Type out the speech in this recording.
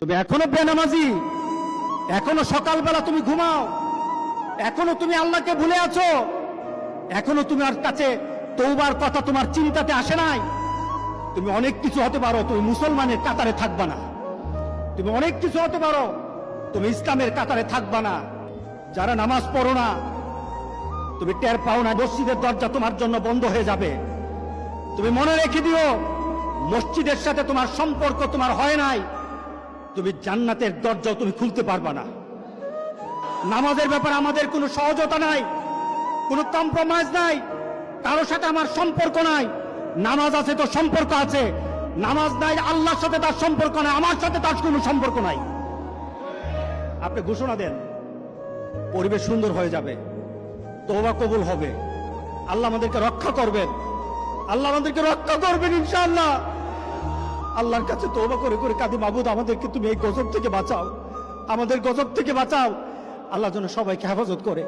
তুমি এখনো বেনামাজি, এখনো সকালবেলা তুমি ঘুমাও, এখনো তুমি আল্লাহকে ভুলে আছো, এখনো তোমার কাছে তওবার কথা তোমার চিন্তাতে আসে নাই। তুমি অনেক কিছু হতে পারো, তুমি মুসলমানের কাতারে থাকবা না। তুমি অনেক কিছু হতে পারো, তুমি ইসলামের কাতারে থাকবা না। যারা নামাজ পড়ো না, তুমি টের পাও না, মসজিদের দরজা তোমার জন্য বন্ধ হয়ে যাবে। তুমি মনে রেখে দিও, মসজিদের সাথে তোমার সম্পর্ক তোমার হয় নাই, তুমি জান্নাতের দরজাও তুমি খুলতে পারবা না। নামাজের ব্যাপারে আমাদের কোনো সহজতা নাই, কোনো কম্প্রোমাইজ নাই, কারোর সাথে আমার সম্পর্ক নাই। নামাজ আছে তো সম্পর্ক আছে, নামাজ নাই আল্লাহর সাথে তার সম্পর্ক নাই, আমার সাথে তার কোনো সম্পর্ক নাই। আপনি ঘোষণা দেন, পরিবেশ সুন্দর হয়ে যাবে, তওবা কবুল হবে, আল্লাহ আমাদেরকে রক্ষা করবেন, আল্লাহ আমাদেরকে রক্ষা করবেন ইনশাআল্লাহ। আল্লাহর কাছে তওবা করে করে কাঁদি, মাবুদ আমাদেরকে তুমি এই গজব থেকে বাঁচাও, আমাদের গজব থেকে বাঁচাও। আল্লাহ যেন সবাইকে হেফাজত করে।